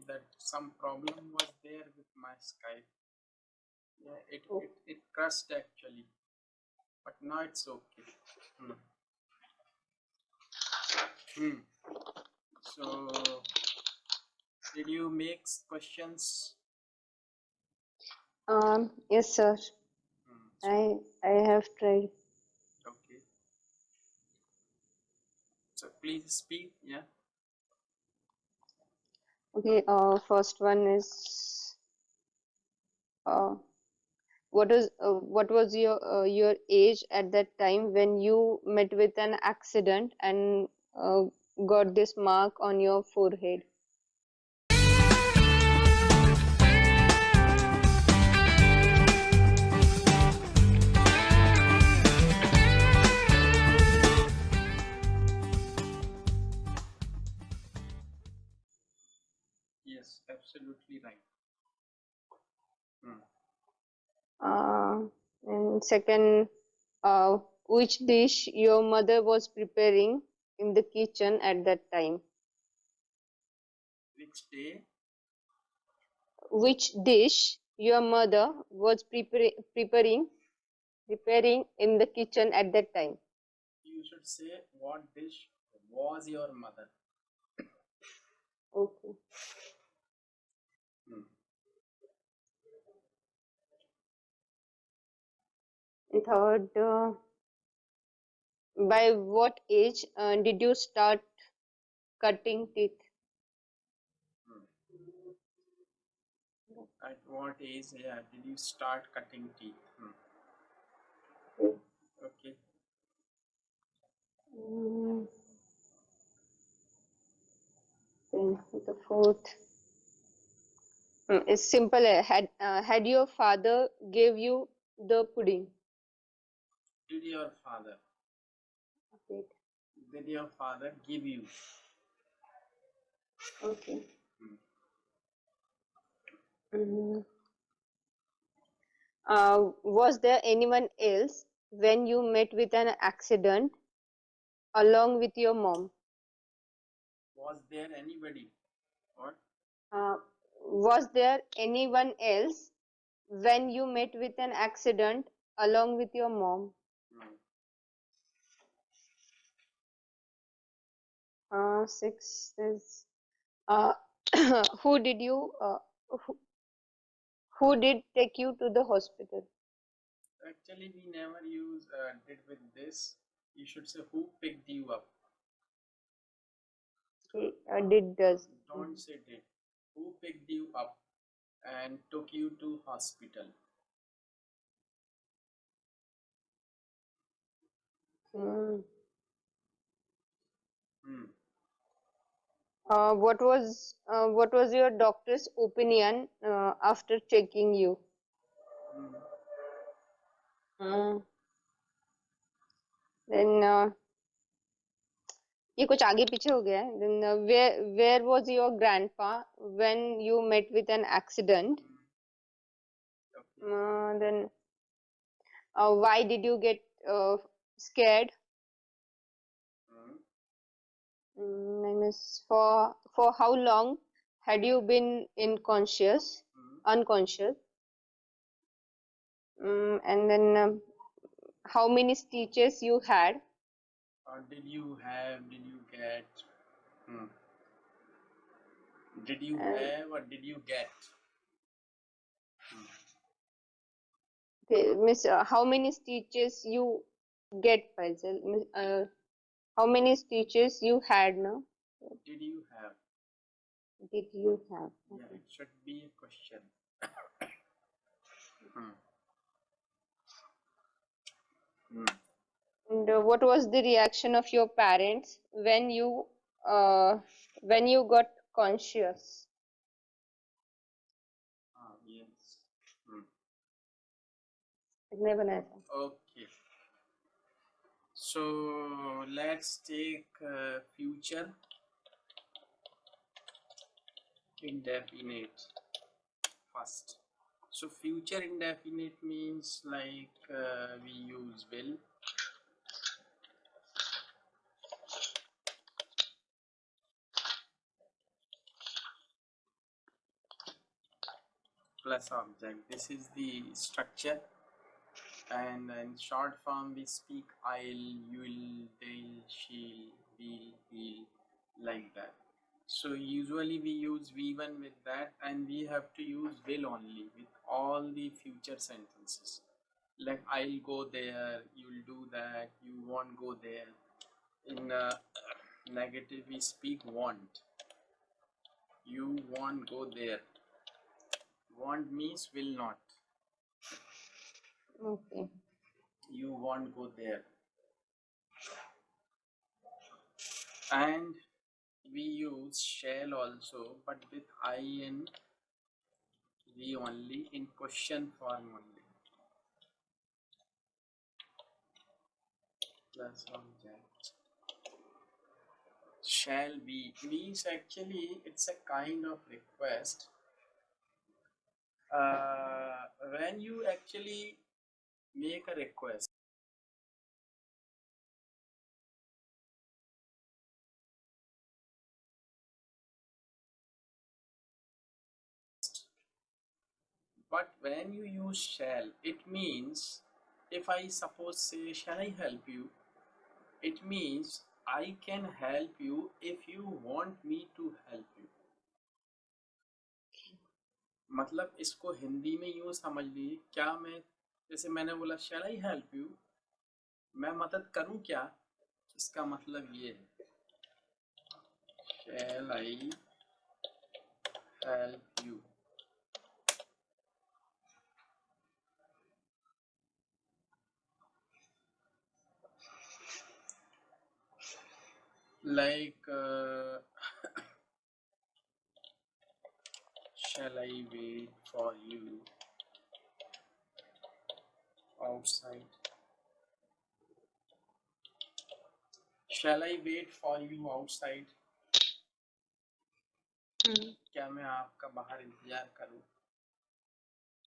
that some problem was there with my Skype. Yeah, Oh. it crashed actually, but now it's okay. So, did you make questions? Yes, sir. So, I have tried. okay. So please speak. Yeah. Okay. First one is what was your age at that time when you met with an accident and got this mark on your forehead? Yes, absolutely right. And second, which dish your mother was preparing in the kitchen at that time? Which day? Which dish your mother was preparing in the kitchen at that time? You should say what dish was your mother. Okay. And third, by what age did you start cutting teeth? At what age did you start cutting teeth? Okay. Then the fourth is simple. Had your father gave you the pudding? Did your father? Wait. Did your father give you? Okay. Was there anyone else when you met with an accident along with your mom? Was there anybody? What? Was there anyone else when you met with an accident along with your mom? Six is who did you who did take you to the hospital? Actually, we never use did with this. You should say who picked you up. Okay, did does. Don't say did. Who picked you up and took you to hospital? What was your doctor's opinion after checking you? Then ये कुछ आगे पीछे हो गया है. Then where was your grandpa when you met with an accident? Then why did you get scared? For how long had you been unconscious? And then how many stitches you had? Did you get? Did you have or did you get? Okay, miss, how many stitches you get, Faisal? How many stitches you had, no? Did you have? Did you have? Yeah, it should be a question. And what was the reaction of your parents when you got conscious? Yes. Okay. So let's take future indefinite first. So future indefinite means like we use will. plus object. This is the structure, and in short form we speak I'll, you'll, they'll, she'll, we'll, he'll, like that. So usually we use V1 with that, and we have to use will only with all the future sentences. Like I'll go there, you'll do that, you won't go there. In negative we speak want. You won't go there. Want means will not. Okay. You won't go there. And we use shall also, but with in we only, in question form only. Plus object. Shall be means actually it's a kind of request. When you actually make a request, but when you use shall, it means, if I suppose say shall I help you, it means I can help you if you want me to help you. मतलब इसको हिंदी में यूं समझ लीजिए, क्या मैं, जैसे मैंने बोला shall I help you, मैं मदद करूं क्या, इसका मतलब ये है shall I help you. Like shall I wait for you outside? Shall I wait for you outside? क्या मैं आपका बाहर इंतजार करूं?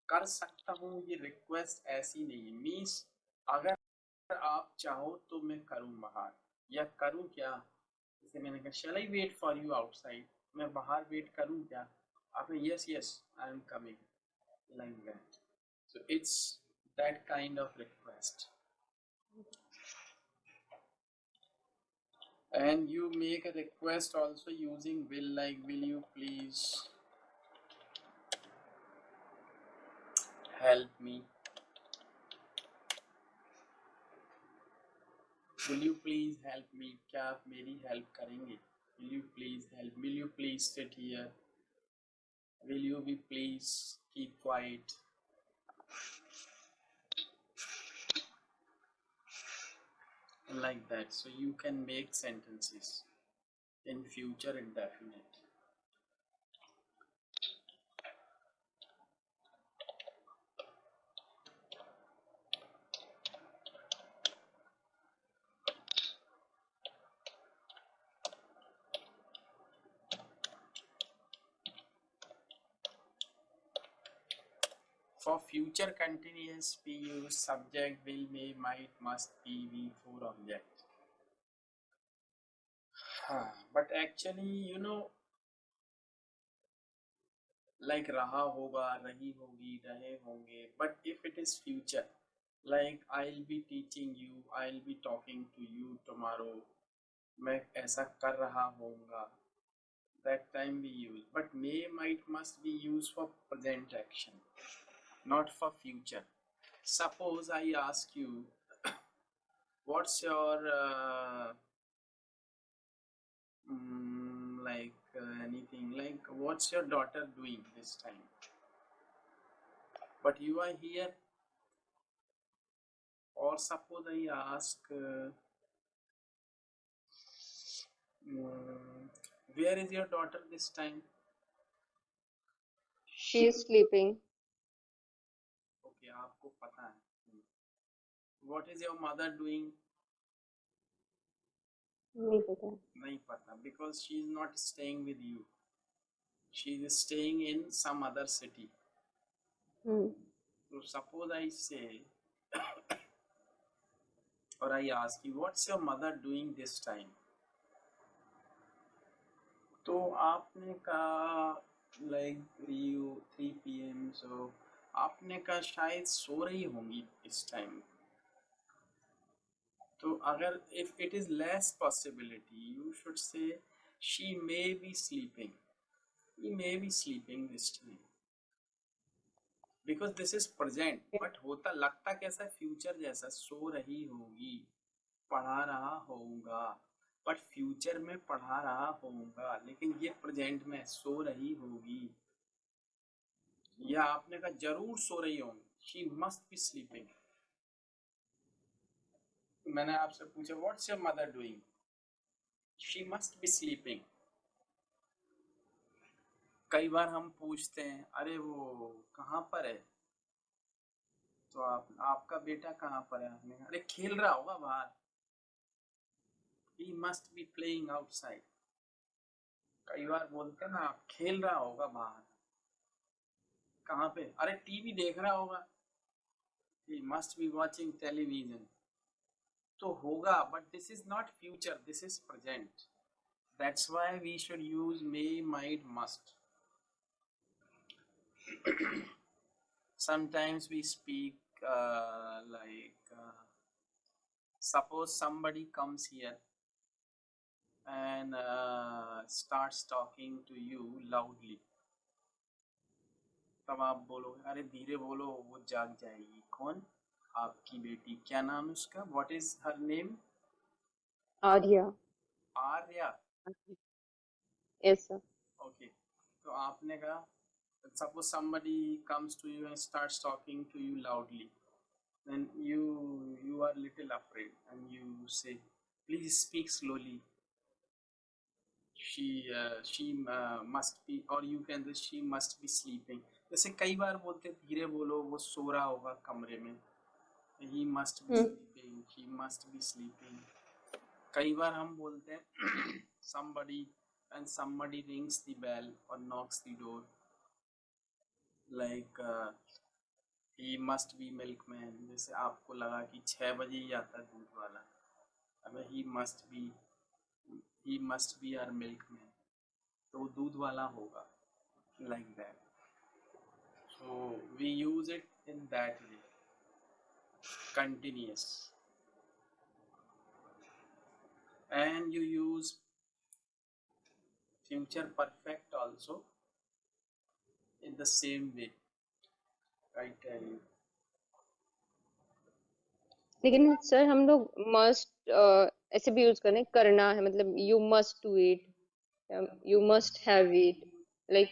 कर सकता हूं, ये रिक्वेस्ट ऐसी नहीं मीन्स अगर आप चाहो तो मैं करूं बाहर, या करूं क्या, जैसे मैंने कहा shall I wait for you outside, मैं बाहर वेट करूं क्या, आपने yes yes I am coming, like that. So it's that kind of request. And you make a request also using will, like will you please help me, will you please help me, क्या आप मेरी help करेंगे, will you please help, will you please sit here, will you be please keep quiet, like that. So you can make sentences in future indefinite. For future continuous we use subject, will, may, might, must, be, V4 object. But actually you know, like रहा होगा, रही होगी, रहे होंगे, but if it is future, like I'll be teaching you, I'll be talking to you tomorrow, मैं ऐसा कर रहा होऊंगा, that time we use. But may, might, must be used for present action, not for future. Suppose I ask you what's your anything, like what's your daughter doing this time, but you are here. Or suppose I ask where is your daughter this time? She is sleeping. Okay, आपको पता है. What is your mother doing? नहीं पता. नहीं पता, because she is not staying with you, she is staying in some other city. So suppose I say or I ask you what's your mother doing this time, तो आपने कहा like you 3 PM, सो आपने कहा शायद सो रही होंगी इस time. तो अगर if it is less possibility you should say she may be sleeping, he may be sleeping this time because this is present, but होता लगता कैसा फ्यूचर जैसा, सो रही होगी, पढ़ा रहा होऊंगा, बट फ्यूचर में पढ़ा रहा होऊंगा, लेकिन ये प्रेजेंट में सो रही होगी, या आपने कहा जरूर सो रही होंगी, शी मस्ट बी स्लीपिंग। मैंने आपसे पूछा what's your mother doing, she must be sleeping. कई बार हम पूछते हैं अरे वो कहाँ पर है, तो आपका बेटा कहाँ पर है, आपने कहा अरे खेल रहा होगा बाहर, he must be playing outside। कई बार बोलते हैं ना आप खेल रहा होगा बाहर, कहाँ पे, अरे टीवी देख रहा होगा, he must be watching television। तो होगा, but this is not future, this is present, that's why we should use may, might, must। Sometimes we speak suppose somebody comes here and starts talking to you loudly, तब आप बोलोगे अरे धीरे बोलो वो जाग जाएगी। कौन, आपकी बेटी, क्या नाम है उसका, what is her name, Arya. Arya, Yes, sir. Okay. तो आपने कहा suppose somebody comes to you and starts talking to you loudly, then you are little afraid and you say please speak slowly, she must be, or you can say she must be sleeping। जैसे कई बार बोलते धीरे बोलो वो सो रहा होगा कमरे में, he must be sleeping, she must be sleeping। कई बार हम बोलते हैं somebody, and somebody rings the bell or knocks the door, like he must be milkman। जैसे आपको लगा कि 6 बजे ही आता दूध वाला, अब he must be our milkman, तो वो दूध वाला होगा, like that। So we use it in that way, continuous। And you use future perfect also in the same way, I tell you। लेकिन सर हम लोग मस्ट ऐसे भी यूज करें, करना है मतलब you must do it, you must have it, like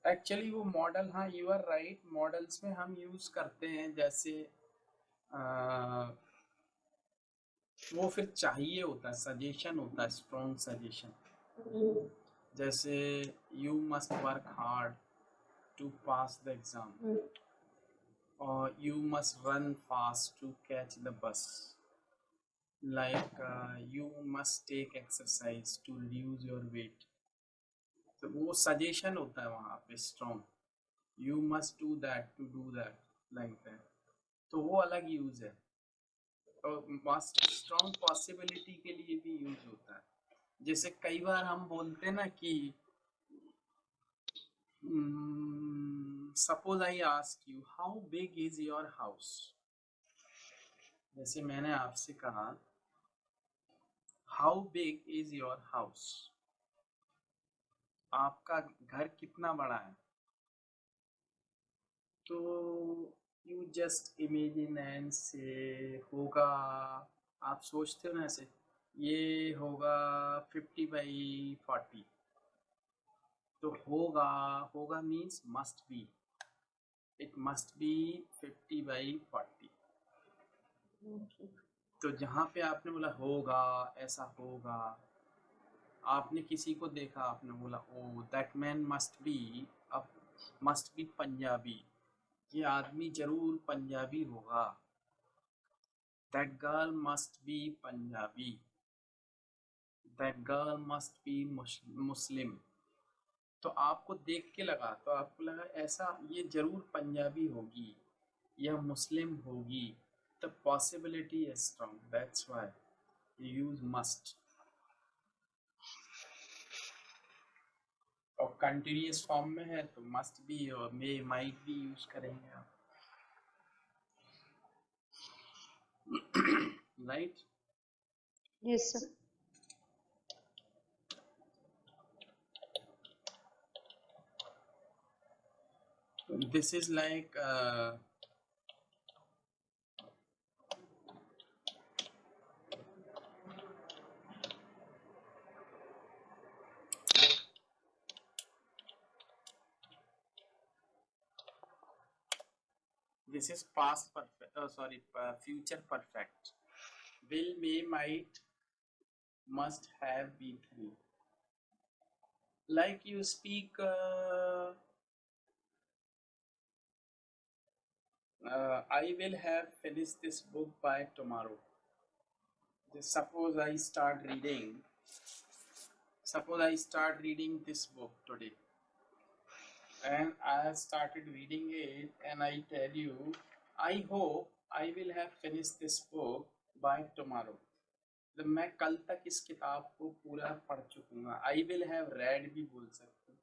actually वो मॉडल, हाँ यू आर राइट, मॉडल्स में हम यूज करते हैं, जैसे वो फिर चाहिए होता है, सजेशन होता है, स्ट्रॉन्ग सजेशन। जैसे you must work hard to pass the exam, और you must run fast to catch the bus, like you must take exercise to reduce your weight. तो वो सजेशन होता है वहाँ पे strong, you must do that to do that, like that. तो वो अलग यूज है, और स्ट्रॉन्ग पॉसिबिलिटी के लिए भी यूज होता है। जैसे कई बार हम बोलते हैं ना कि suppose I ask you how big is your house, जैसे मैंने आपसे कहा how big is your house, आपका घर कितना बड़ा है, तो यू जस्ट इमेजिन एंड से होगा, आप सोचते हो ना ऐसे, ये होगा 50/40, तो होगा, होगा means must be, it must be 50/40। तो जहाँ पे आपने बोला होगा, ऐसा होगा, आपने किसी को देखा, आपने बोला oh that man must be, अब मस्ट बी पंजाबी, ये आदमी जरूर पंजाबी होगा, that girl must be Punjabi, that girl must be Muslim. तो आपको देख के लगा, तो आपको लगा ऐसा ये जरूर पंजाबी होगी या मुस्लिम होगी, the possibility is strong, that's why you use must। और कंटिन्यूस फॉर्म में है तो मस्ट बी और मे माइट भी यूज करेंगे आप, right? Yes, sir. This is like this is past perfect. Sorry, future perfect. Will, may, might, must have, be three. Like you speak. I will have finished this book by tomorrow. Just suppose I start reading. Suppose I start reading this book today, and I have started reading it, and I tell you, I hope I will have finished this book by tomorrow. तो मैं कल तक इस किताब को पूरा पढ़ चुकूंगा. I will have read भी बोल सकते हो.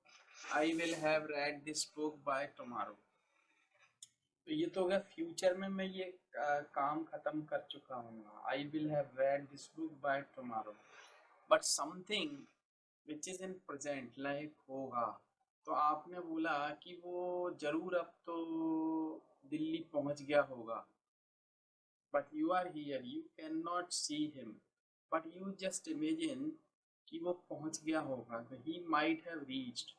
I will have read this book by tomorrow. तो ये तो हो गया फ्यूचर में मैं ये काम खत्म कर चुका हूँ. I will have read this book by tomorrow. But something which is in present like होगा, तो आपने बोला कि वो जरूर अब तो दिल्ली पहुंच गया होगा. But you are here, you can not see him, but you just imagine कि वो पहुंच गया होगा. तो ही माइट हैव रीच्ड,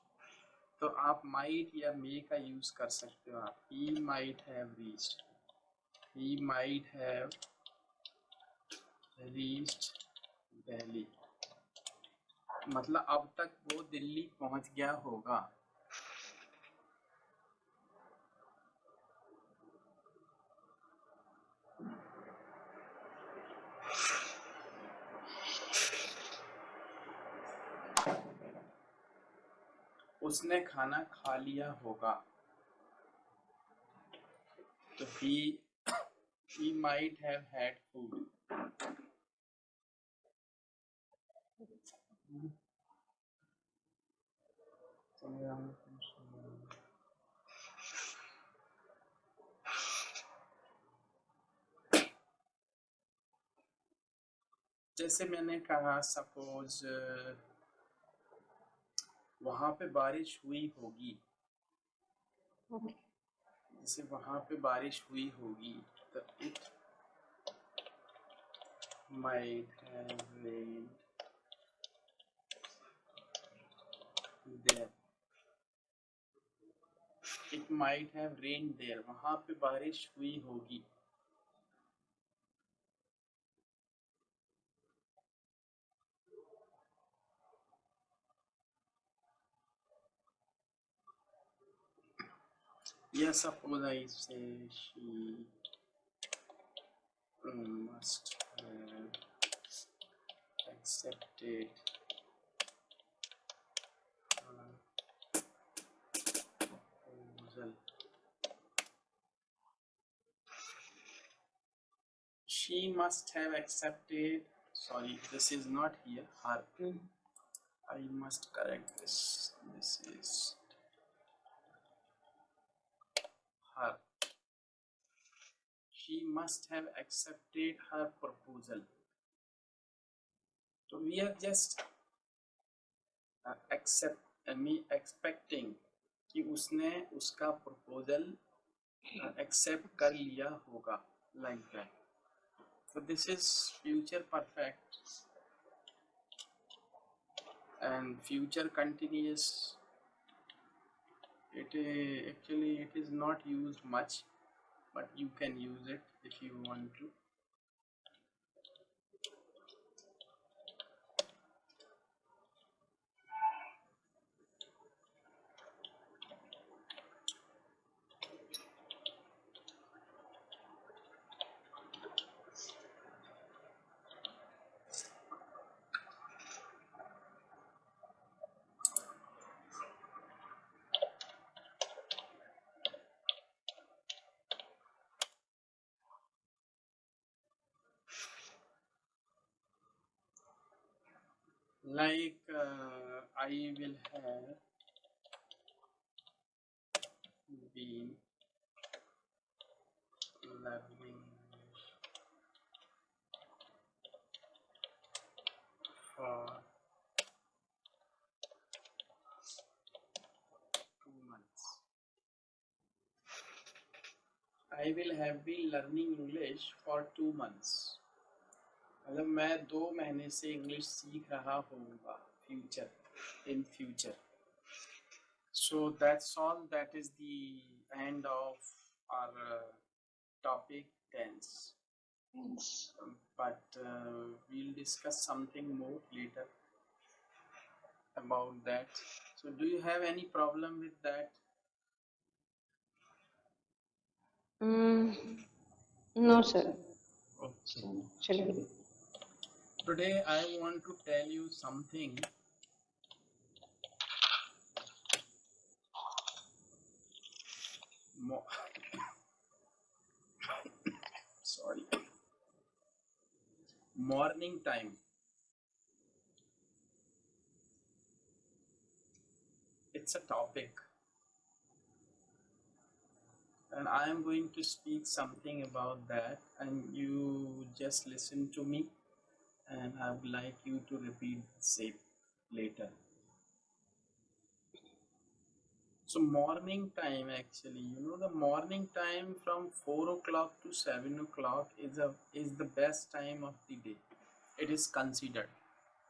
तो आप माइट या मे का यूज कर सकते हो आप. He might have reached, he might have reached Delhi, मतलब अब तक वो दिल्ली पहुंच गया होगा. उसने खाना खा लिया होगा, तो he might have had food. जैसे मैंने कहा, सपोज वहां पे बारिश हुई होगी. Okay. जैसे वहां पे बारिश हुई होगी, तो it might have rained there. It might have rained there. वहां पे बारिश हुई होगी. Yes, suppose I say she must have accepted proposal. She must have accepted. Sorry, this is not here. Her. I must correct this. This is her. She must have accepted her proposal. So we are just expecting कि उसने उसका proposal accept कर लिया होगा, like that. So this is future perfect and future continuous. It actually it is not used much, but you can use it if you want to. Like I will have been learning for 2 months. I will have been learning English for 2 months. मतलब मैं 2 महीने से English सीख रहा हूँगा in future. So that's all. That is the end of our topic tense. But we'll discuss something more later about that. So do you have any problem with that? No, sir. Okay. Shall we? Today I want to tell you something more. Sorry. Morning time. It's a topic, and I am going to speak something about that, and you just listen to me, and I would like you to repeat the same later. So morning time, actually, the morning time from 4 o'clock to 7 o'clock is the best time of the day. It is considered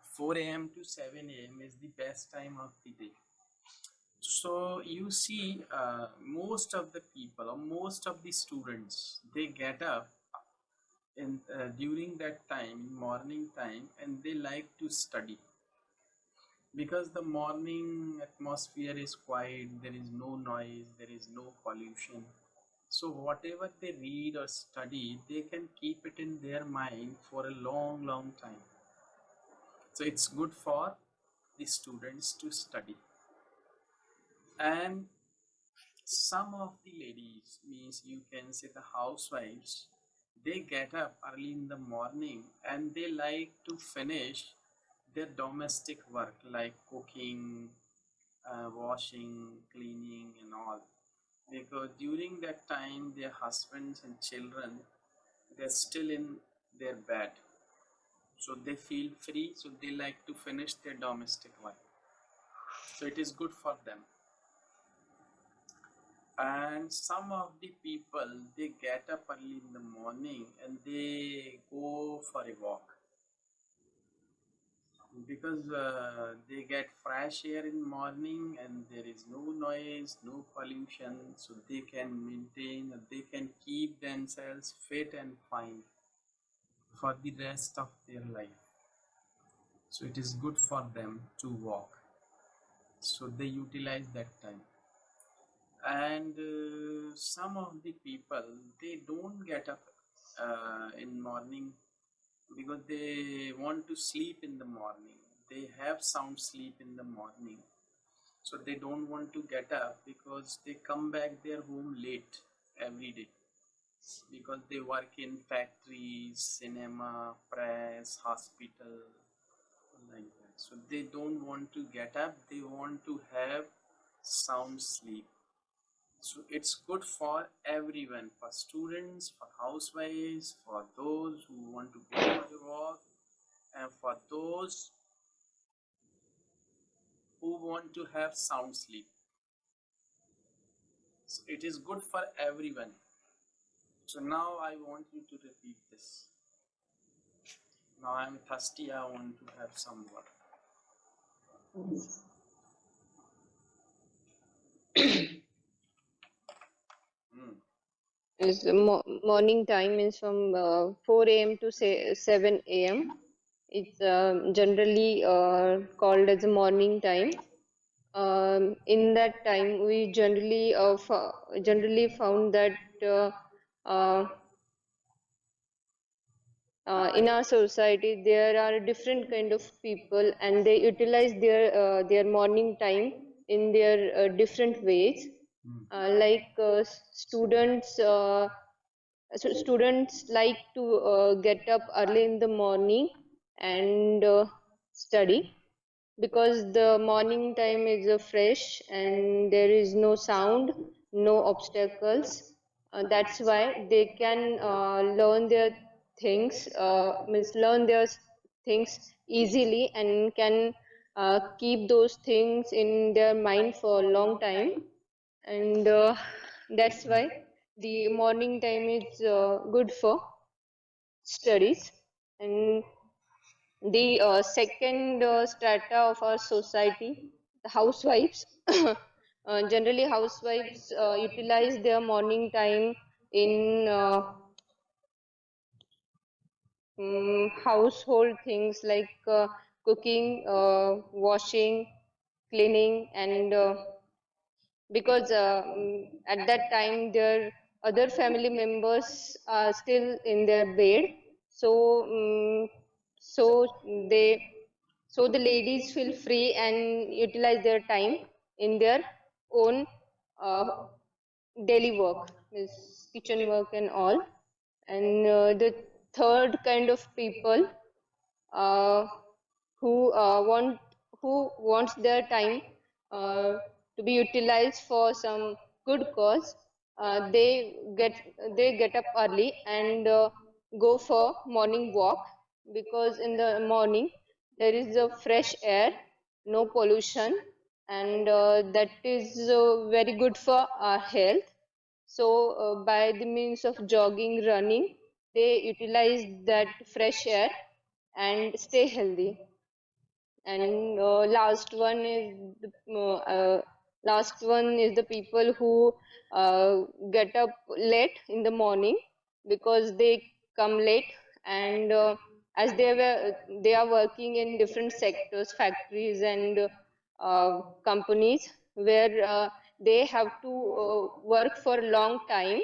4 a.m. to 7 a.m. is the best time of the day. So you see, most of the people or most of the students, they get up in during that time, morning time, and they like to study because the morning atmosphere is quiet. There is no noise, there is no pollution. So whatever they read or study, they can keep it in their mind for a long time. So it's good for the students to study. And some of the ladies, means you can say the housewives, they get up early in the morning and they like to finish their domestic work like cooking, washing, cleaning, and all. Because during that time, their husbands and children, they're still in their bed. So they feel free, so they like to finish their domestic work. So it is good for them. And some of the people, they get up early in the morning and they go for a walk because they get fresh air in morning and there is no noise, no pollution, so they can maintain, they can keep themselves fit and fine for the rest of their life. So it is good for them to walk, so they utilize that time. And some of the people, they don't get up in morning because they want to sleep in the morning. They have sound sleep in the morning, so they don't want to get up because they come back their home late every day because they work in factories, cinema, press, hospital, like that. So they don't want to get up, they want to have sound sleep. So it's good for everyone, for students, for housewives, for those who want to go for a walk, and for those who want to have sound sleep. So it is good for everyone. So now I want you to repeat this. Now I'm thirsty, I want to have some water. Is the morning time is from 4 a.m. to say 7 a.m. It's generally called as a morning time. In that time, we generally found that uh, in our society there are different kind of people, and they utilize their morning time in their different ways. Like students. So students like to get up early in the morning and study because the morning time is fresh and there is no sound no obstacles. That's why they can learn their things, means learn their things easily and can keep those things in their mind for a long time. And that's why the morning time is good for studies. And the second strata of our society, the housewives. Generally, housewives utilize their morning time in household things like cooking, washing, cleaning, and because at that time their other family members are still in their bed, so so they so the ladies feel free and utilize their time in their own uh, daily work, means kitchen work and all. And the third kind of people uh, who who wants their time uh, to be utilized for some good cause, they get up early and go for morning walk, because in the morning there is a fresh air, no pollution, and that is very good for our health. So by the means of jogging, running, they utilize that fresh air and stay healthy. And last one is the people who get up late in the morning because they come late, and as they are working in different sectors, factories and companies where they have to work for a long time,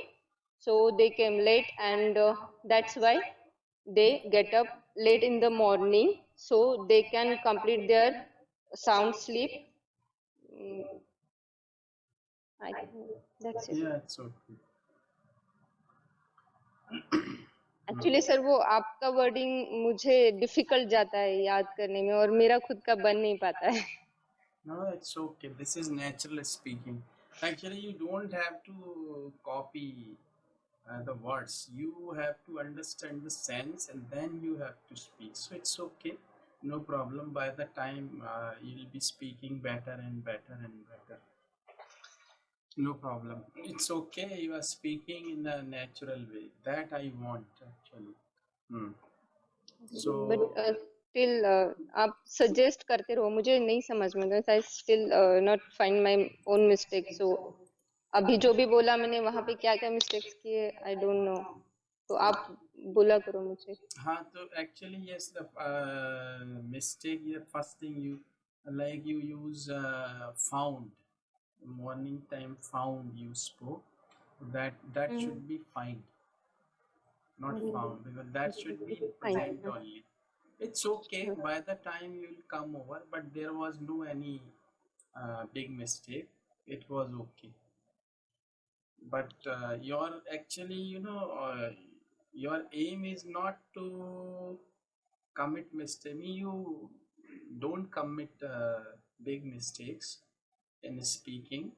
so they came late, and that's why they get up late in the morning so they can complete their sound sleep. Mm, I think that's it. Yeah, it's okay. Actually sir वो आपका wording मुझे difficult जाता है याद करने में, और मेरा खुद का बन नहीं पाता है. No, it's okay. This is natural speaking. Actually, you don't have to copy the words. You have to understand the sense and then you have to speak. So it's okay. No problem. By the time you'll be speaking better and better and better. No problem. It's okay. You are speaking in a natural way. That I want actually. Hmm. But So still आप suggest करते रहो, मुझे नहीं समझ में आता, I still not find my own mistake. So अभी जो भी बोला मैंने वहां पे क्या क्या मिस्टेक्स किए आई डोंट नो, तो आप बोला करो मुझे. हाँ तो actually yes, the mistake, the first thing you like you use found, morning time found you spoke, that should be find, not found, because that should be in present fine. only. It's okay. By the time you'll come over, but there was no any big mistake. It was okay. But your actually, your aim is not to commit mistake. You don't commit big mistakes in speaking.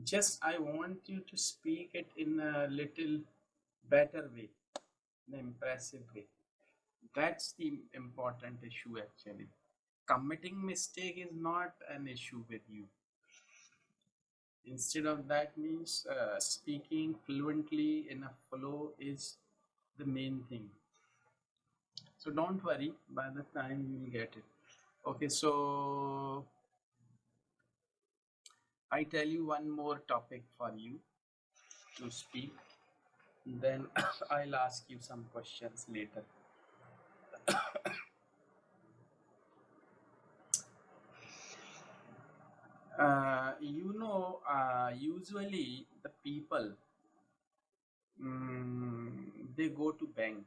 Just I want you to speak it in a little better way, an impressive way. That's the important issue actually. Committing mistake is not an issue with you. Instead of that means speaking fluently in a flow is the main thing. So don't worry, by the time you will get it. Okay, so I tell you one more topic for you to speak. Then I'll ask you some questions later. Usually the people they go to bank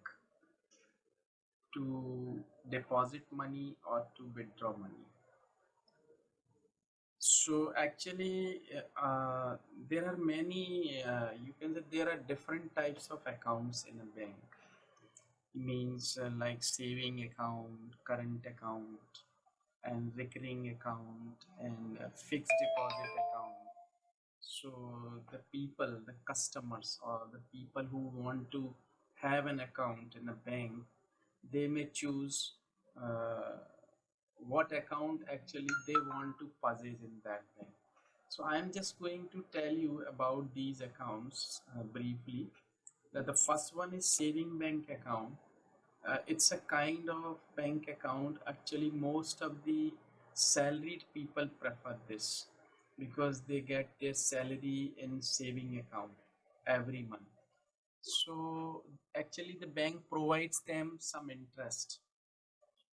to deposit money or to withdraw money. So actually, there are many. You can say there are different types of accounts in a bank. Means like saving account, current account, and recurring account, and fixed deposit account. So the people, the customers, or the people who want to have an account in a bank, they may choose uh, what account actually they want to possess in that bank. So I am just going to tell you about these accounts briefly. That the first one is saving bank account. It's a kind of bank account. Actually, most of the salaried people prefer this because they get their salary in saving account every month. So actually, the bank provides them some interest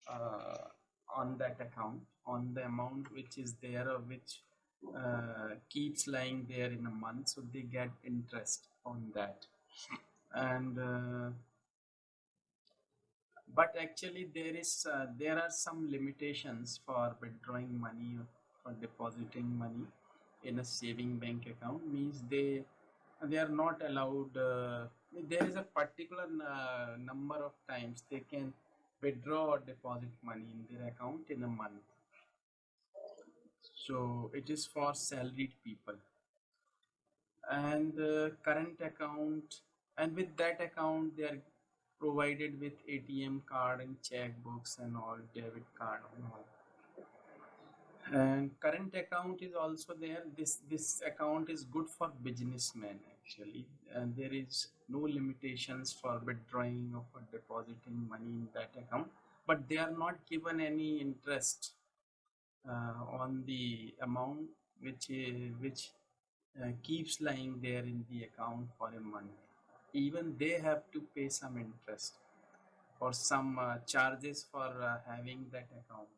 uh, on that account, on the amount which is there or which keeps lying there in a month. So they get interest on that. And but actually there are some limitations for withdrawing money or for depositing money in a saving bank account. Means they are not allowed, there is a particular number of times they can withdraw or deposit money in their account in a month. So it is for salaried people. And current account, and with that account they are provided with ATM card and checkbooks and all, debit card and all. And current account is also there. This account is good for businessmen actually, and there is no limitations for withdrawing or for depositing money in that account, but they are not given any interest on the amount which keeps lying there in the account for a month. Even they have to pay some interest or some charges for having that account.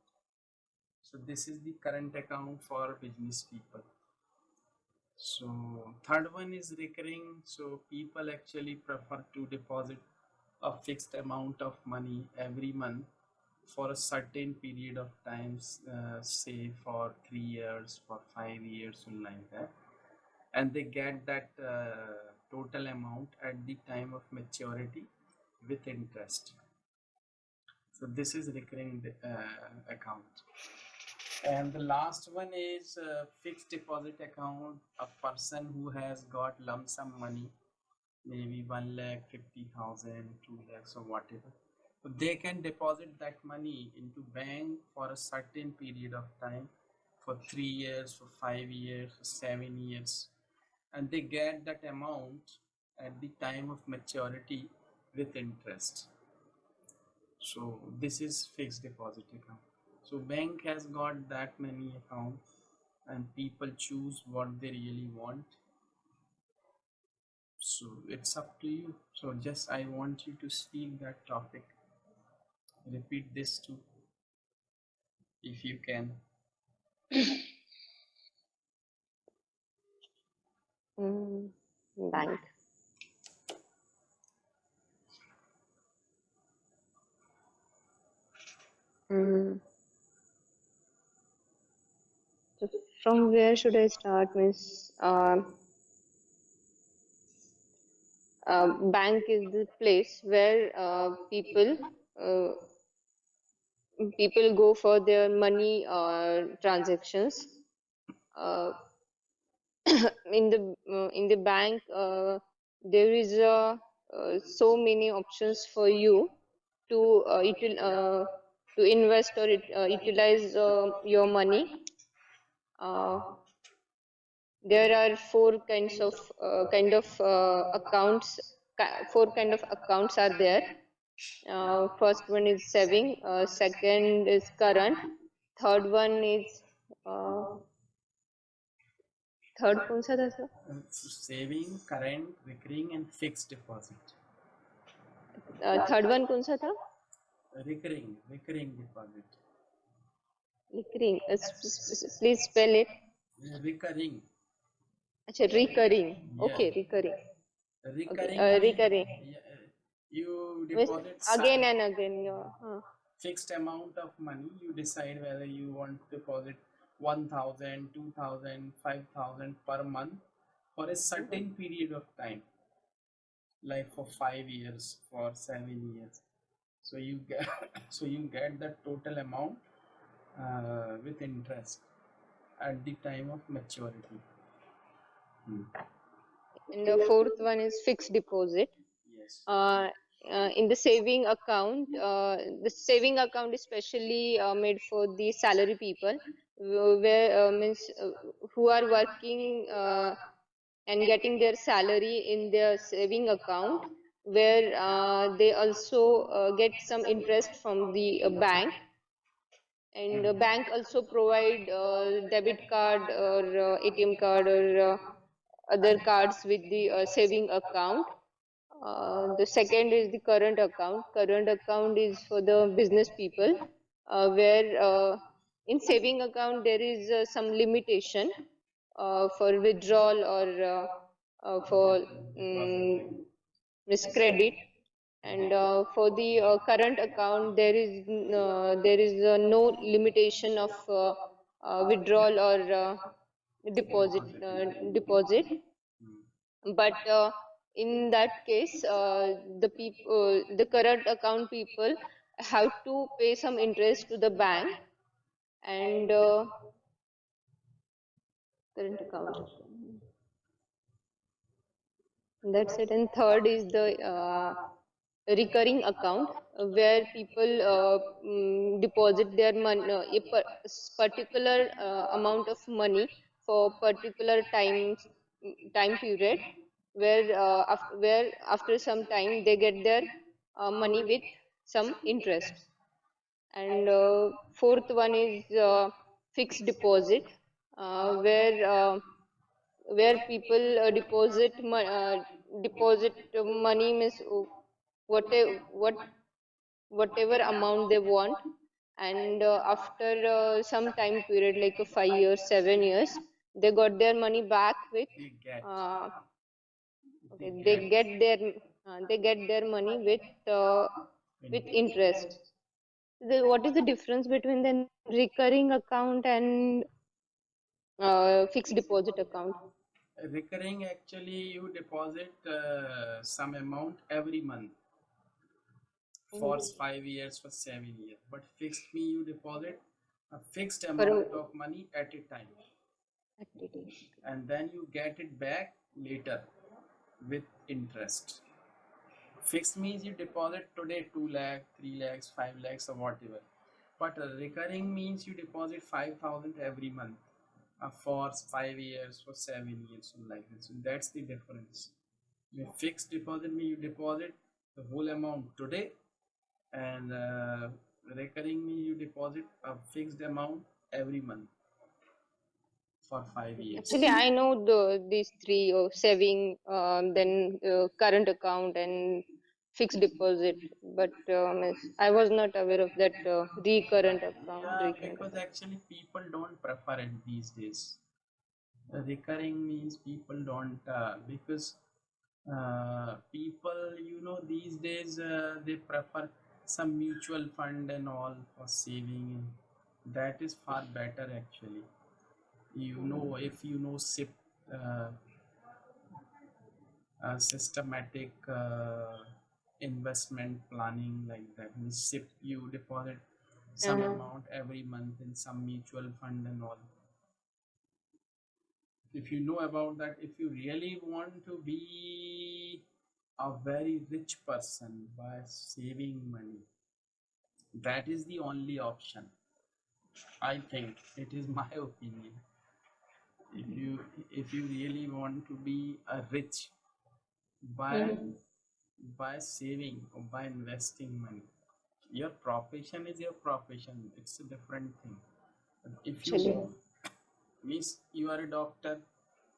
So this is the current account for business people. So third one is recurring. So people actually prefer to deposit a fixed amount of money every month for a certain period of times, say for 3 years, for 5 years, something like that, and they get that total amount at the time of maturity with interest. So this is recurring account. And the last one is fixed deposit account. A person who has got lump sum money, maybe 1,50,000, 2 lakhs, or whatever, so they can deposit that money into bank for a certain period of time, for 3 years, for 5 years, for 7 years, and they get that amount at the time of maturity with interest. So this is fixed deposit account. So bank has got that many accounts, and people choose what they really want. So it's up to you. So just I want you to speak that topic. Repeat this too, if you can. Bank. Mm. So from where should I start? Means bank is the place where uh, people go for their money transactions. Uh, in the bank, there is so many options for you to to invest or utilize your money. Uh, there are four kinds of accounts. Four kind of accounts are there. First one is saving. Second is current. Third one is third कौन सा था sir? Saving, current, recurring, and fixed deposit. Third one कौन सा था? Recurring deposit. Recurring. Please spell it. Recurring. अच्छा recurring. Okay, Yeah. recurring. Recurring Okay, means recurring. you Means deposit again and again. Yeah. fixed amount of money. You decide whether you want to deposit 1,000, 2,000, 5,000 per month for a certain period of time, like for 5 years, for 7 years. So you get so you get the total amount with interest at the time of maturity. Hmm. And the fourth one is fixed deposit. Yes. uh, in the saving account, the saving account is specially made for the salary people, where means who are working and getting their salary in their saving account, where they also get some interest from the bank. And bank also provide debit card or ATM card or other cards with the saving account. The second is the current account. Current account is for the business people, where in saving account there is some limitation for withdrawal or for miscredit. And for the current account, there is no limitation of withdrawal or deposit deposit. But in that case, the current account people have to pay some interest to the bank. And current account, that's it. And third is the recurring account, where people deposit their money, particular amount of money for particular time period, where after some time they get their money with some interest. And fourth one is fixed deposit, where people deposit money, means whatever whatever amount they want. And after some time period, like 5 years, 7 years, they got their money back with They get. uh, They okay, get. they get their money with interest. What is the difference between the recurring account and fixed deposit account? Recurring, actually you deposit some amount every month for Mhm. 5 years, for 7 years. But fixed me, you deposit a fixed For amount of money at a time, activity. and then you get it back later with interest. Fixed means you deposit today 2 lakh, 3 lakhs, 5 lakhs, or whatever. But recurring means you deposit 5,000 every month for 5 years, for 7 years, so like this. So that's the difference. Your fixed deposit means you deposit the whole amount today, and recurring means you deposit a fixed amount every month for 5 years. Actually, I know these three: saving, then current account, and fixed deposit. But I was not aware of that recurrent account. Yeah, Recurrent because account. actually people don't prefer it these days. Recurring means people don't, because people, these days they prefer some mutual fund and all for saving. That is far better actually. If you know SIP, uh, systematic investment planning, like that means SIP, you deposit some Uh-huh. amount every month in some mutual fund and all. If you know about that, if you really want to be a very rich person by saving money, that is the only option. I think it is my opinion. If you really want to be a rich by Mhm. saving or by investing money, your profession is your profession, it's a different thing. If you Actually, means you are a doctor,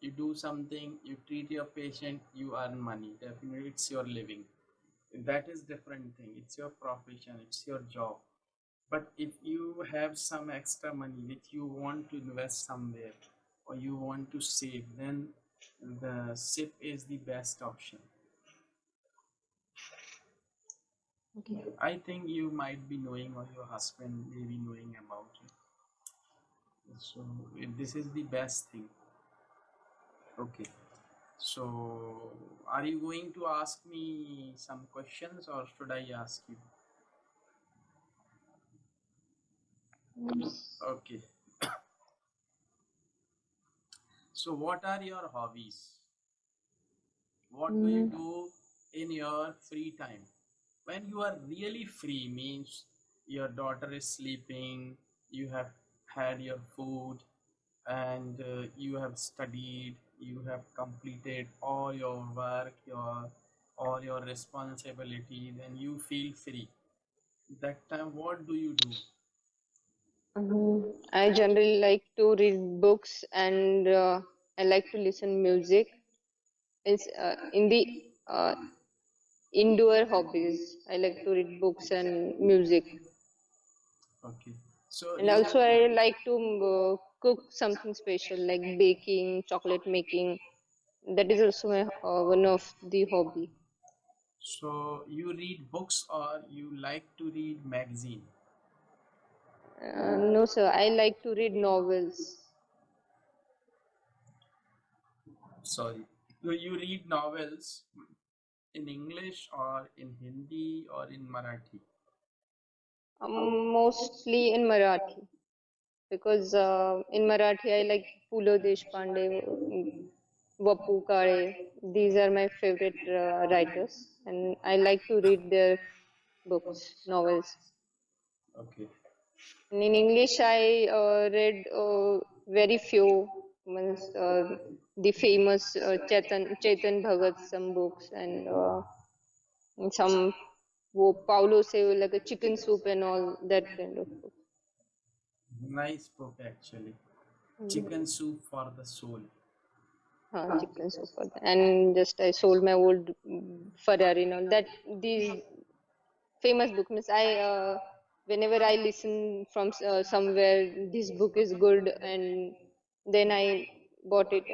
you do something, you treat your patient, you earn money, definitely it's your living. That is different thing, it's your profession, it's your job. But if you have some extra money which you want to invest somewhere, or you want to save, then the SIP is the best option. okay. I think you might be knowing, or your husband may be knowing about it. So this is the best thing. Okay. So are you going to ask me some questions, or should I ask you? Okay. So what are your hobbies? What do you Mm, do in your free time? When you are really free means your daughter is sleeping, you have had your food, and you have studied, you have completed all your work, your all your responsibilities, and you feel free. That time, what do you do? I generally like to read books and I like to listen music. It's in the uh, indoor hobbies. I like to read books and music. Okay. So And you also, I like to cook something special like baking, chocolate making. That is also my one of the hobby. you read books or you like to read magazine? No, sir. I like to read novels. Sorry. Do you read novels in English or in Hindi or in Marathi? Mostly in Marathi because in Marathi I like Pula Deshpande, Vapu Kale. These are my favorite writers, and I like to read their books, novels. Okay. And in English, I read very few, means, the famous Chetan Bhagat some books and some Paulo say like a chicken soup and all that kind of books. Nice book actually. Mm. Chicken Soup for the Soul. Chicken soup for that. And just I sold my old Ferrari and all that. These famous book means I whenever I listen from somewhere this book is good, and then I bought it,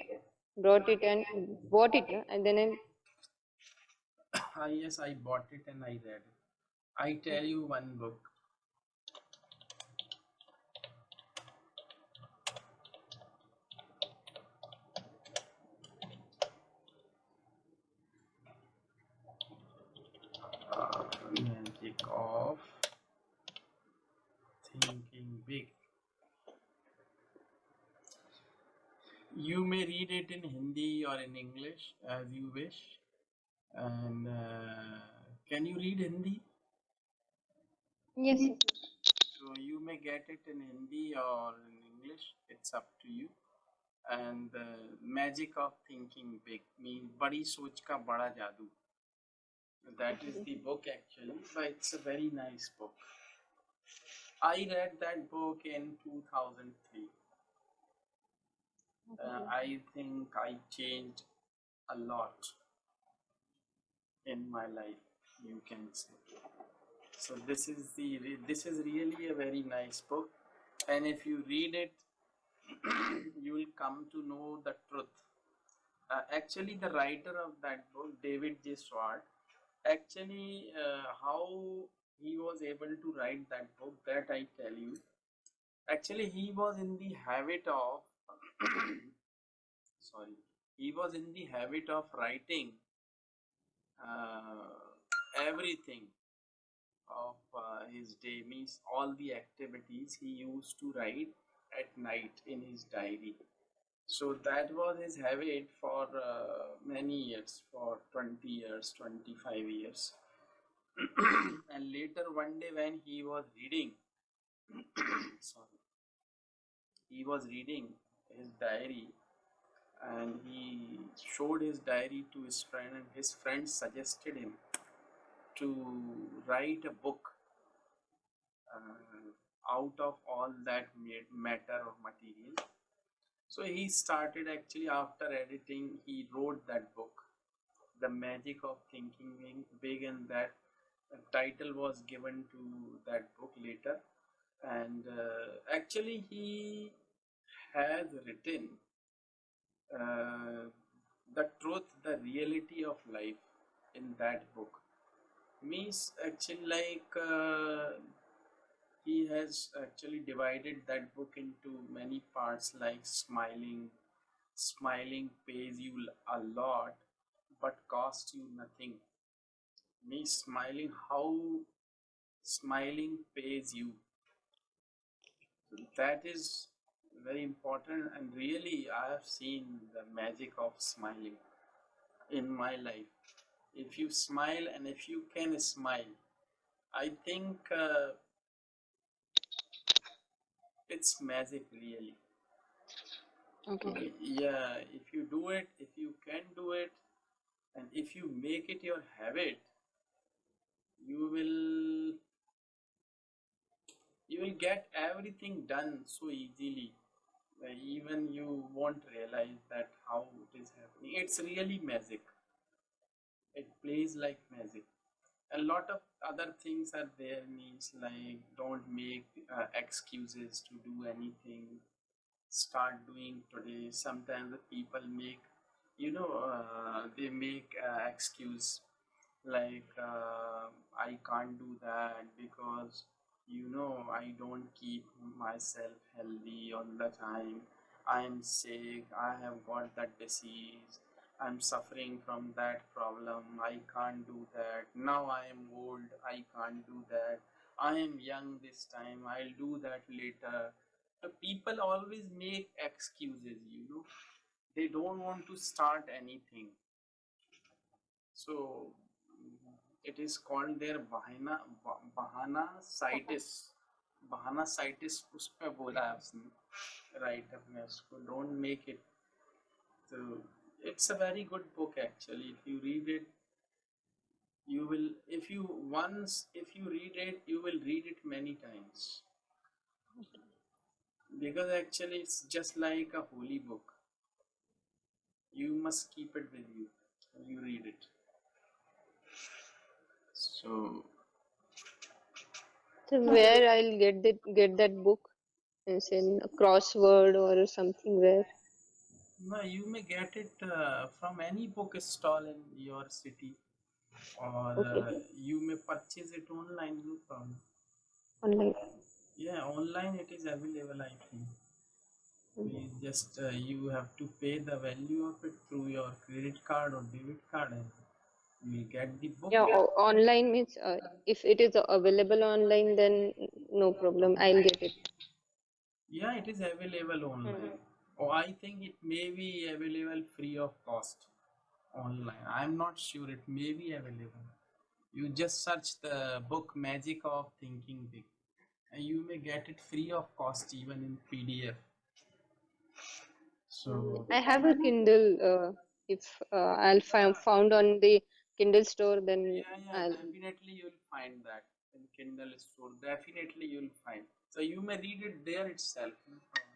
brought it and bought it, and then Yes, I bought it and I read it. I tell you one book. Magic of Thinking Big. You may read it in Hindi or in English as you wish. And can you read Hindi? yes. So you may get it in Hindi or in English. It's up to you. And the magic of thinking big means बड़ी सोच का बड़ा जादू. That is the book actually, but it's a very nice book. I read that book in 2003. I think I changed a lot in my life, you can say. So this is really a very nice book, and if you read it, you will come to know the truth. Actually, the writer of that book, David J. Swart, actually, how he was able to write that book, that I tell you. Actually, he was in the habit of, sorry, he was in the habit of writing everything of his day, means all the activities he used to write at night in his diary. So that was his habit for many years, for 20 years, 25 years. And later one day when he was reading, sorry, he was reading his diary, and he showed his diary to his friend, and his friend suggested him to write a book out of all that matter or material. So he started, actually after editing, he wrote that book, The Magic of Thinking Big, and that title was given to that book later. And actually he has written uh, the truth, the reality of life in that book. Means actually like he has actually divided that book into many parts, like smiling pays you a lot but costs you nothing. Means smiling, how smiling pays you. So that is very important. And really, I have seen the magic of smiling in my life. If you smile and if you can smile, I think it's magic, really. Okay. Yeah, if you do it, if you can do it, and if you make it your habit, you will you will get everything done so easily. Even you won't realize that how it is happening. It's really magic. It plays like magic. A lot of other things are there, means like don't make excuses to do anything. Start doing today. Sometimes the people make, they make excuse like I can't do that because I don't keep myself healthy all the time. I am sick, I have got that disease, I'm suffering from that problem, I can't do that. Now I am old, I can't do that. I am young this time, I'll do that later. People always make excuses. They don't want to start anything. So it is called their bahana citis. Bahana citis उस पे बोला है उसने, right अपने उसको, don't make it. So it's a very good book actually. If you read it, you will, if you read it, you will read it many times, because actually it's just like a holy book. You must keep it with you when you read it. So So where I'll get that book? Is in a crossword or something where? no, you may get it from any book stall in your city, or Okay. you may purchase it online, no problem. Online. Yeah, online it is available, I think. We Mm. just you have to pay the value of it through your credit card or debit card, and you will get the book. Yeah, online means if it is available online, then no problem. I'll get it. Yeah, it is available online. Mm. Oh, I think it may be available free of cost online. I'm not sure, it may be available. You just search the book Magic of Thinking Big, and you may get it free of cost even in PDF. So I have a Kindle. If I'll find found on the Kindle store, then yeah, I'll. definitely you'll find that in Kindle store. Definitely you'll find. So you may read it there itself. No problem.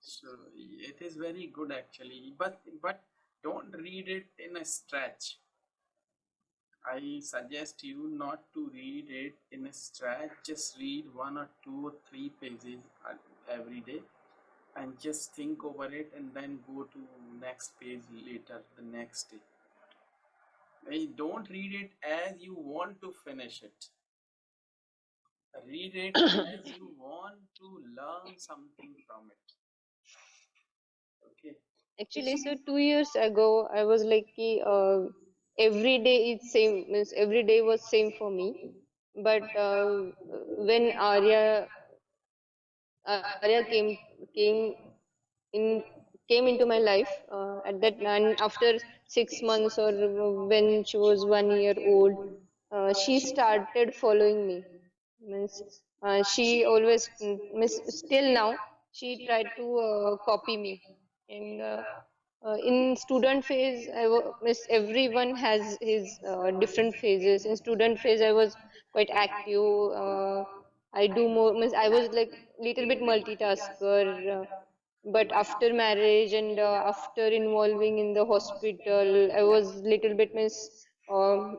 So it is very good actually, but don't read it in a stretch. I suggest you not to read it in a stretch. Just read 1 or 2 or 3 pages every day, and just think over it, and then go to next page later the next day. Don't read it as you want to finish it. Read it as you want to learn something from it. Okay. Actually, so 2 years ago, I was like, every day is same. Means every day was same for me. But when Arya came in came into my life at that, and after 6 months, or when she was 1 year old, she started following me. Means she always, miss still now she tried to copy me. And in student phase, miss everyone has his different phases. In student phase, I was quite active. I do more. Means I was like little bit multitasker. But after marriage and after involving in the hospital, I was little bit, miss um,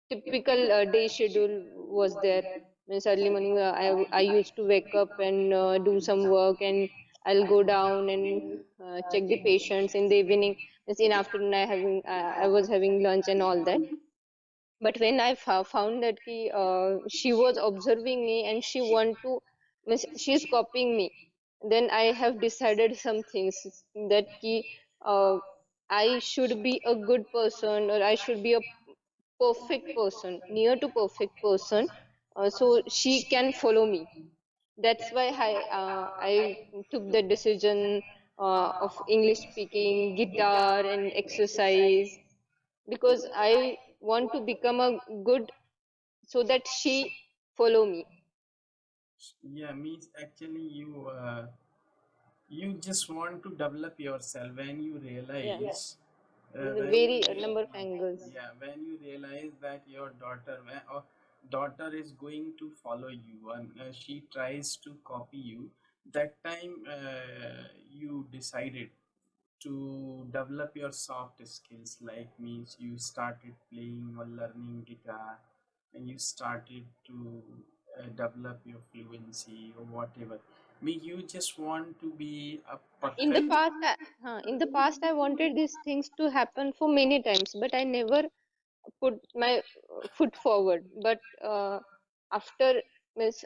typical day schedule was there. Means early morning, I used to wake up and do some work, and I'll go down and check the patients. In the evening, means in afternoon, I was having lunch and all that. But when I found that she was observing me and she want to, means she's copying me, then I have decided some things, that uh, I should be a good person, or I should be a perfect person, near to perfect person, so she can follow me. That's why I took the decision of English speaking, guitar, and exercise, because I want to become a good, so that she follow me. Yeah, means actually you just want to develop yourself when you Yeah, realize in the when you very number of angles. yeah, when you realize that your daughter is going to follow you and she tries to copy you, that time you decided to develop your soft skills, like means you started playing or learning guitar, and you started to develop your fluency or whatever. Me, you just want to be a In the perfect. past, I wanted these things to happen for many times, but I never put my foot forward. But after Miss,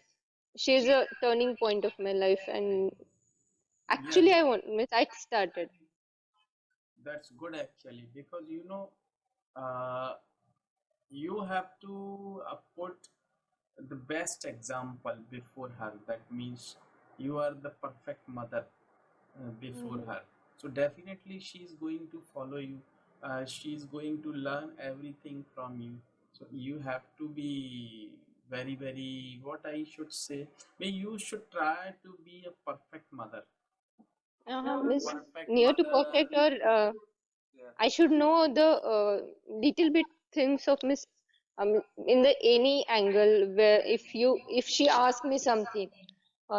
she's a turning point of my life, and Yeah, actually, I started. that's good actually, because uh, you have to put the best example before her. That means you are the perfect mother before Mhm. her. So definitely she is going to follow you. She is going to learn everything from you. So you have to be very, very, what I should say, you should try to be a perfect mother. Miss, Perfect near to mother. perfect, or Yeah. I should know the little bit things of Miss, in the any angle, where if she asks me something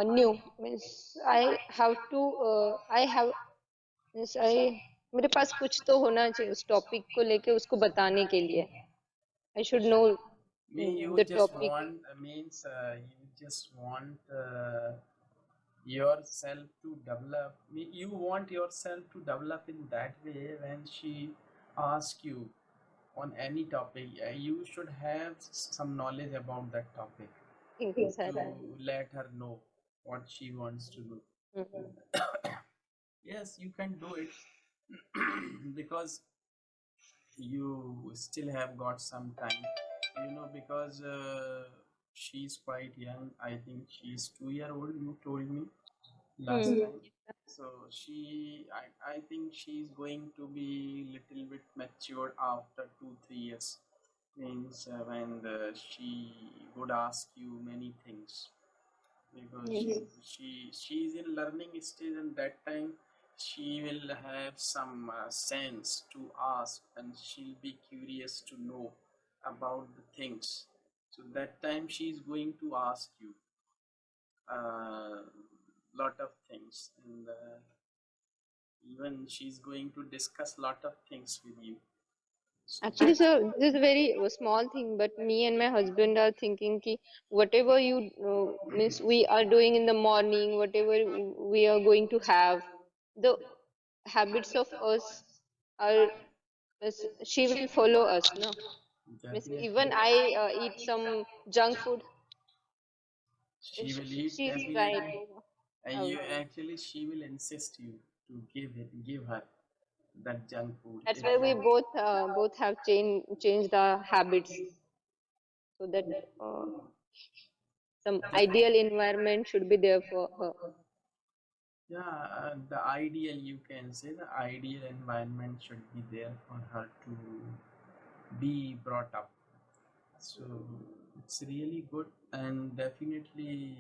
new, means I have means I मेरे पास कुछ तो होना चाहिए उस topic को लेके उसको बताने के लिए. I should know You the just topic. want means you just want yourself to develop. You want yourself to develop in that way. When she asks you on any topic, you should have some knowledge about that topic Exactly. to let her know what she wants to do. Mhm. Yes, you can do it because you still have got some time, because she's quite young. I think she's 2 year old, you told me last Hmm. time. So I think she's going to be little bit matured after 2 3 years, means when she would ask you many things, because Yes. she's in learning stage, and that time she will have some sense to ask, and she'll be curious to know about the things. So that time she's going to ask you lot of things, and even she's going to discuss lot of things with you. So Actually, sir, this is a very small thing, but me and my husband are thinking ki whatever you means we are doing in the morning, whatever we are going to have, the habits of us are, she will follow us, no? Means definitely even I eat some junk food, she will eat, she's right. definitely. And Uh, you actually, she will insist you to give her that junk food that's if why we you. both have changed our habits, so that some ideal environment should be there for her. Yeah, the ideal, you can say, the ideal environment should be there for her to be brought up. So it's really good, and definitely,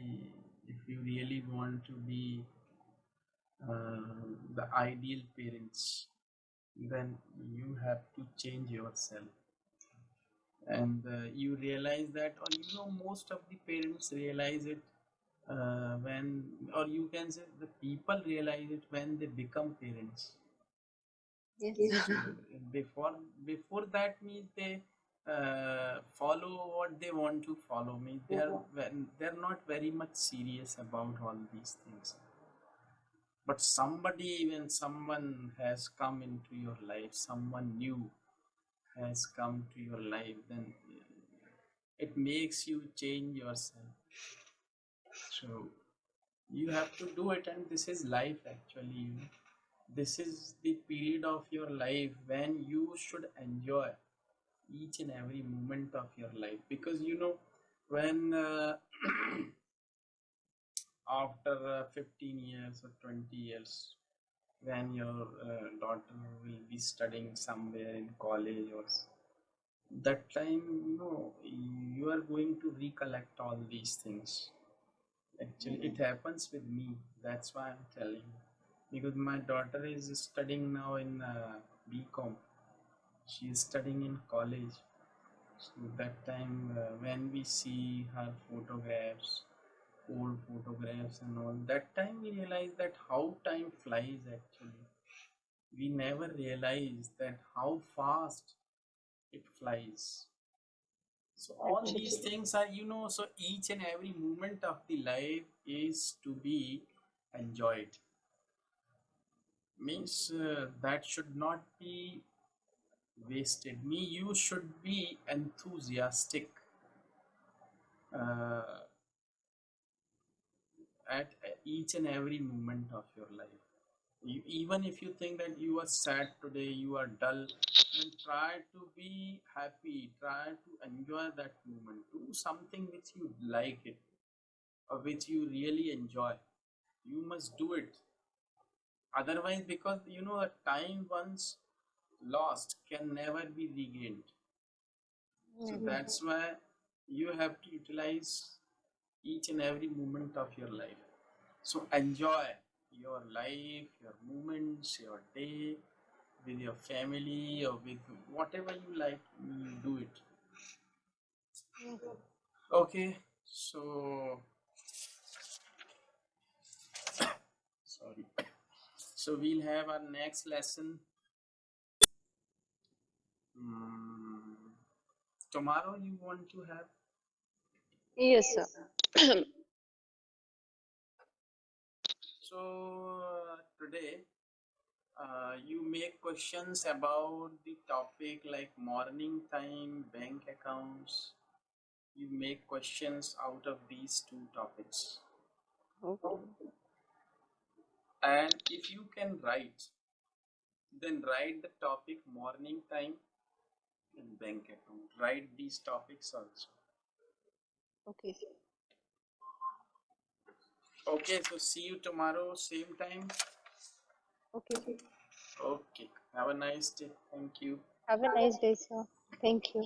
if you really want to be the ideal parents, then you have to change yourself. And you realize that, or most of the parents realize it when, or you can say the people realize it when they become parents. Yes. So before before that means they follow what they want to follow. Me, they're not very much serious about all these things. But somebody, when someone has come into your life, someone new has come to your life, then it makes you change yourself. So you have to do it, and this is life actually. This is the period of your life when you should enjoy each and every moment of your life, because when after 15 years or 20 years, when your daughter will be studying somewhere in college or that time, you are going to recollect all these things. Actually, it happens with me. That's why I'm telling you. Because my daughter is studying now in BCom. She is studying in college. So that time, when we see her photographs, old photographs and all, that time we realize that how time flies actually. We never realize that how fast it flies. So all these Actually, things are, so each and every moment of the life is to be enjoyed. Means that should not be wasted. You should be enthusiastic uh, at each and every moment of your life. Even if you think that you are sad today, you are dull, then try to be happy, try to enjoy that moment. Do something which you like it or which you really enjoy. You must do it. Otherwise, because a time once lost can never be regained. So mhm. that's why you have to utilize each and every moment of your life. So enjoy your life, your moments, your day with your family or with whatever you like, you do it. Okay, so sorry. So we'll have our next lesson tomorrow. You want to have? Yes, sir. So today you make questions about the topic like morning time, bank accounts. You make questions out of these two topics. Okay. And if you can write, then write the topic morning time and bank account. Write these topics also. Okay. Okay, so see you tomorrow, same time. Okay. Okay, have a nice day. Thank you. Have a nice day, sir. Thank you.